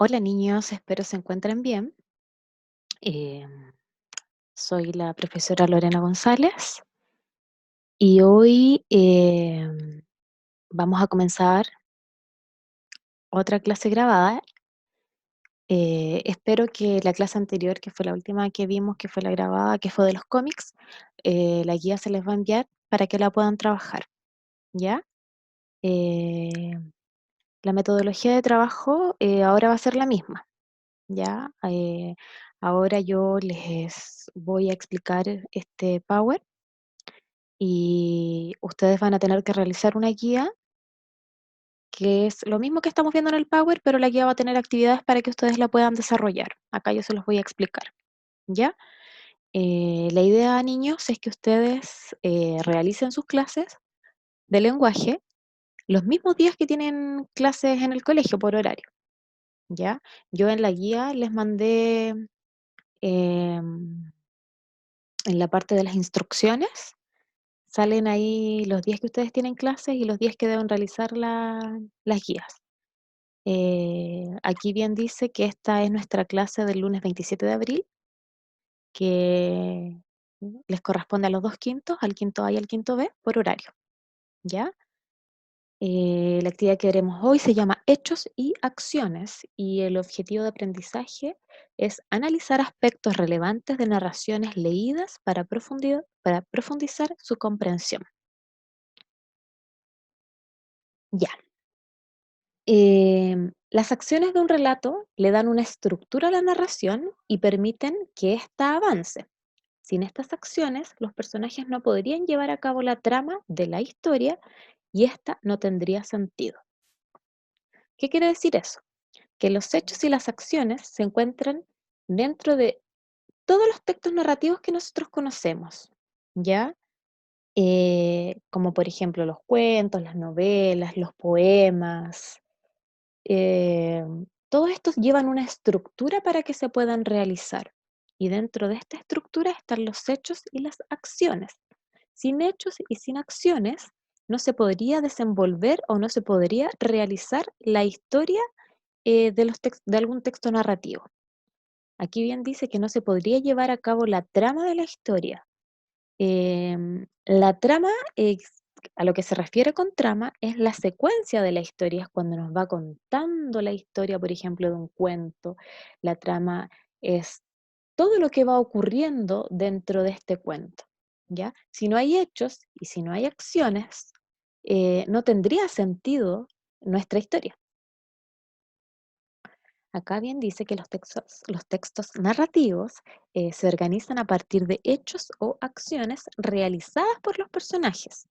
Hola niños, espero se encuentren bien. Em, Soy la profesora Lorena González y hoy vamos a comenzar otra clase grabada. Espero que la clase anterior, que fue la última que vimos, que fue la grabada, que fue de los cómics, la guía se les va a enviar para que la puedan trabajar, ¿ya? Eh, la metodología de trabajo ahora va a ser la misma, ¿ya? Ahora yo les voy a explicar este Power y ustedes van a tener que realizar una guía que es lo mismo que estamos viendo en el Power, pero la guía va a tener actividades para que ustedes la puedan desarrollar. Acá yo se los voy a explicar, ¿ya? La idea, niños, es que ustedes realicen sus clases de lenguaje los mismos días que tienen clases en el colegio por horario, ¿ya? Yo en la guía les mandé em, en la parte de las instrucciones, salen ahí los días que ustedes tienen clases y los días que deben realizar las guías. Aquí bien dice que esta es nuestra clase del lunes 27 de abril, que les corresponde a los dos quintos, al quinto A y al quinto B, por horario, ¿ya? La actividad que haremos hoy se llama Hechos y Acciones y el objetivo de aprendizaje es analizar aspectos relevantes de narraciones leídas para profundizar su comprensión. Ya. Las acciones de un relato le dan una estructura a la narración y permiten que ésta avance. Sin estas acciones, los personajes no podrían llevar a cabo la trama de la historia y ésta no tendría sentido. ¿Qué quiere decir eso? Que los hechos y las acciones se encuentran dentro de todos los textos narrativos que nosotros conocemos, ¿ya? Como por ejemplo los cuentos, las novelas, los poemas. Todos estos llevan una estructura para que se puedan realizar. Y dentro de esta estructura están los hechos y las acciones. Sin hechos y sin acciones no se podría desenvolver o no se podría realizar la historia de algún texto narrativo. Aquí bien dice que no se podría llevar a cabo la trama de la historia. La trama, a lo que se refiere con trama, es la secuencia de la historia, es cuando nos va contando la historia, por ejemplo, de un cuento. La trama es todo lo que va ocurriendo dentro de este cuento, ¿ya? Si no hay hechos y si no hay acciones, no tendría sentido nuestra historia. Acá bien dice que los textos narrativos se organizan a partir de hechos o acciones realizadas por los personajes.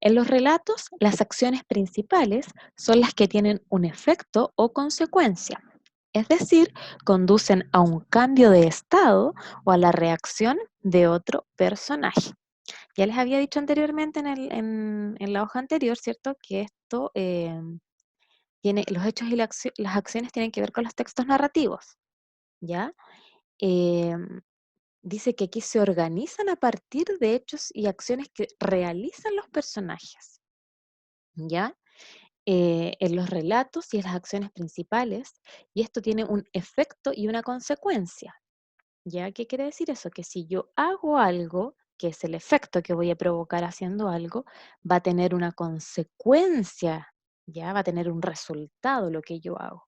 En los relatos, las acciones principales son las que tienen un efecto o consecuencia, es decir, conducen a un cambio de estado o a la reacción de otro personaje. Ya les había dicho anteriormente en la hoja anterior, ¿cierto? Que esto los hechos y las acciones tienen que ver con los textos narrativos, ¿ya? Em, Dice que aquí se organizan a partir de hechos y acciones que realizan los personajes, ¿ya? En los relatos y en las acciones principales, y esto tiene un efecto y una consecuencia, ¿ya? ¿Qué quiere decir eso? Que si yo hago algo, que es el efecto que voy a provocar haciendo algo, va a tener una consecuencia, ¿ya? Va a tener un resultado lo que yo hago.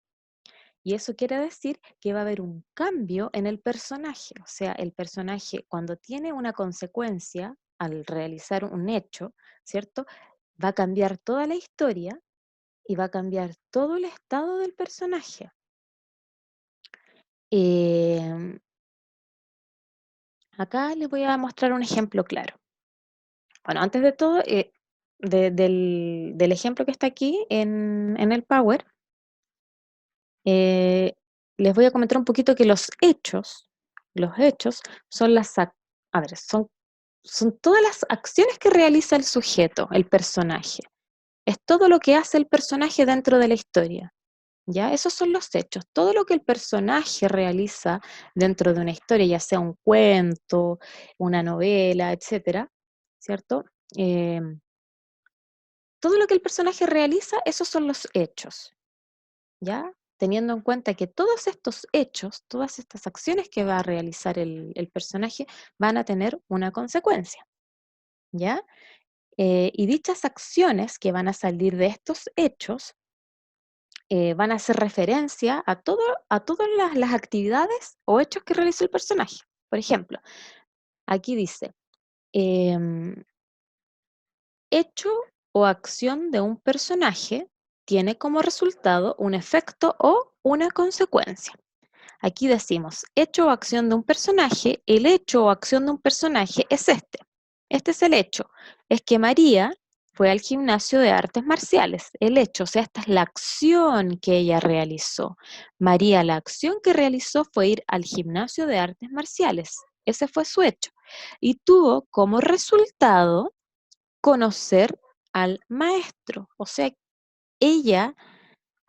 Y eso quiere decir que va a haber un cambio en el personaje. O sea, el personaje cuando tiene una consecuencia al realizar un hecho, ¿cierto? Va a cambiar toda la historia y va a cambiar todo el estado del personaje. Em, Acá les voy a mostrar un ejemplo claro. Bueno, antes de todo, del ejemplo que está aquí en el Power, eh, les voy a comentar un poquito que los hechos son a ver, son todas las acciones que realiza el sujeto, el personaje. Es todo lo que hace el personaje dentro de la historia. ¿Ya? Esos son los hechos. Todo lo que el personaje realiza dentro de una historia, ya sea un cuento, una novela, etcétera, ¿cierto? Todo lo que el personaje realiza, esos son los hechos, ¿ya? teniendo en cuenta que todos estos hechos, todas estas acciones que va a realizar el personaje van a tener una consecuencia, ¿ya? Y dichas acciones que van a salir de estos hechos van a hacer referencia a todas las actividades o hechos que realizó el personaje. Por ejemplo, aquí dice, em, hecho o acción de un personaje tiene como resultado un efecto o una consecuencia. Aquí decimos, hecho o acción de un personaje, el hecho o acción de un personaje es este. Este es el hecho, es que María fue al gimnasio de artes marciales. El hecho, o sea, esta es la acción que ella realizó. María, la acción que realizó fue ir al gimnasio de artes marciales. Ese fue su hecho. Y tuvo como resultado conocer al maestro. O sea, ella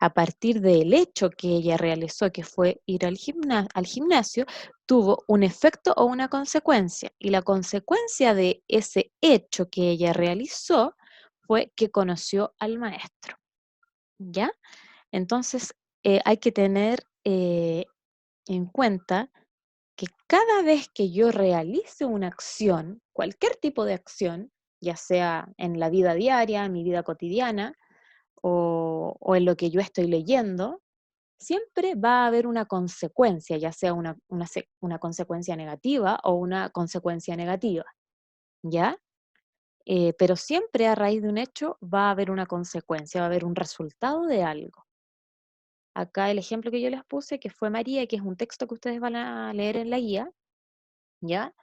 a partir del hecho que ella realizó, que fue ir al gimnasio, tuvo un efecto o una consecuencia. Y la consecuencia de ese hecho que ella realizó fue que conoció al maestro. ¿Ya? Entonces, hay que tener en cuenta que cada vez que yo realice una acción, cualquier tipo de acción, ya sea en la vida diaria, en mi vida cotidiana, o en lo que yo estoy leyendo, siempre va a haber una consecuencia, ya sea una consecuencia negativa o una consecuencia negativa, ¿ya? Pero siempre a raíz de un hecho va a haber una consecuencia, va a haber un resultado de algo. Acá el ejemplo que yo les puse, que fue María, que es un texto que ustedes van a leer en la guía, ¿ya?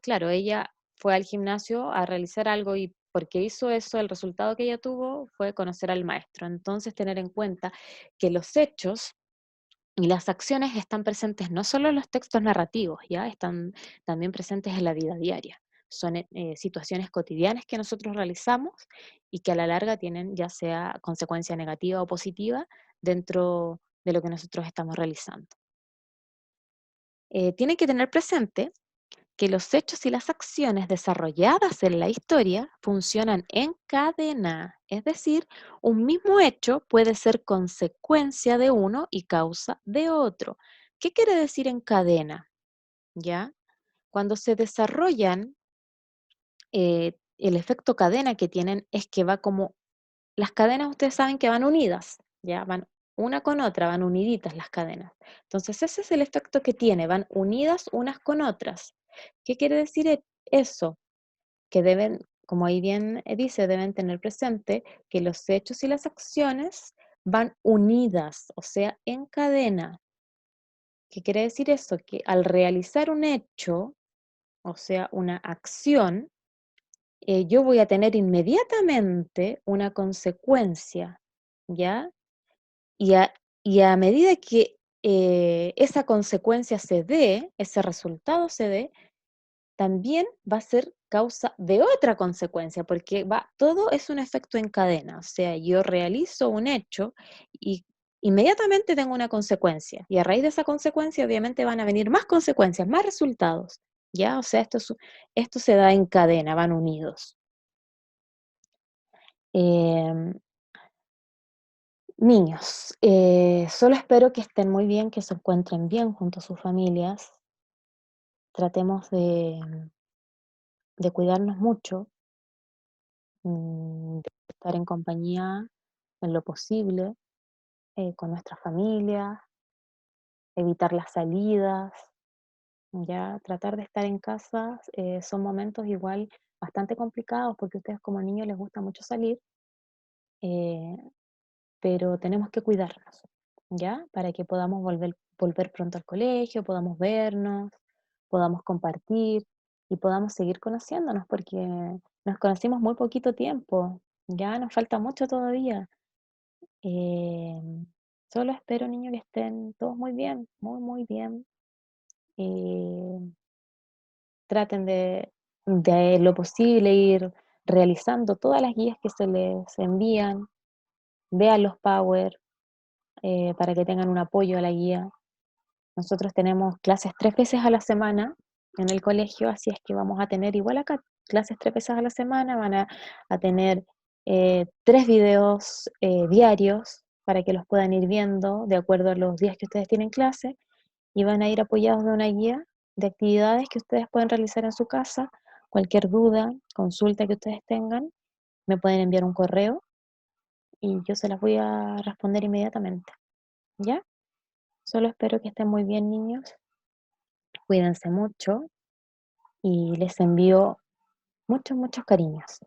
Claro, ella fue al gimnasio a realizar algo y porque hizo eso, el resultado que ella tuvo fue conocer al maestro. Entonces, tener en cuenta que los hechos y las acciones están presentes no solo en los textos narrativos, ¿ya? Están también presentes en la vida diaria. Son situaciones cotidianas que nosotros realizamos y que a la larga tienen ya sea consecuencia negativa o positiva dentro de lo que nosotros estamos realizando. Tienen que tener presente que los hechos y las acciones desarrolladas en la historia funcionan en cadena, es decir, un mismo hecho puede ser consecuencia de uno y causa de otro. ¿Qué quiere decir en cadena? ¿Ya? Cuando se desarrollan, el efecto cadena que tienen es que va como, las cadenas ustedes saben que van unidas, ¿ya? Van una con otra, van uniditas las cadenas. Entonces ese es el efecto que tiene, van unidas unas con otras. ¿Qué quiere decir eso? Que deben, como ahí bien dice, deben tener presente que los hechos y las acciones van unidas, o sea, en cadena. ¿Qué quiere decir eso? Que al realizar un hecho, o sea, una acción, yo voy a tener inmediatamente una consecuencia, ¿ya? Y a medida que esa consecuencia se dé, ese resultado se dé, también va a ser causa de otra consecuencia, porque todo es un efecto en cadena. O sea, yo realizo un hecho y inmediatamente tengo una consecuencia. Y a raíz de esa consecuencia, obviamente, van a venir más consecuencias, más resultados. ¿Ya? O sea, esto se da en cadena, van unidos. Em, Niños, solo espero que estén muy bien, que se encuentren bien junto a sus familias. Tratemos de cuidarnos mucho, de estar en compañía en lo posible con nuestra familia, evitar las salidas, ya tratar de estar en casa. Son momentos igual bastante complicados porque a ustedes como niños les gusta mucho salir, eh, pero tenemos que cuidarnos, ¿ya? Para que podamos volver pronto al colegio, podamos vernos, podamos compartir y podamos seguir conociéndonos, porque nos conocimos muy poquito tiempo, ya nos falta mucho todavía. Solo espero, niños, que estén todos muy bien, muy, muy bien. Eh, Traten de lo posible ir realizando todas las guías que se les envían, vean los power, para que tengan un apoyo a la guía. Nosotros tenemos clases 3 veces a la semana en el colegio, así es que vamos a tener igual acá clases 3 veces a la semana, van a tener 3 videos diarios, para que los puedan ir viendo de acuerdo a los días que ustedes tienen clase y van a ir apoyados de una guía de actividades que ustedes pueden realizar en su casa. Cualquier duda, consulta que ustedes tengan, me pueden enviar un correo y yo se las voy a responder inmediatamente. ¿Ya? Solo espero que estén muy bien, niños. Cuídense mucho y les envío muchos, muchos cariños.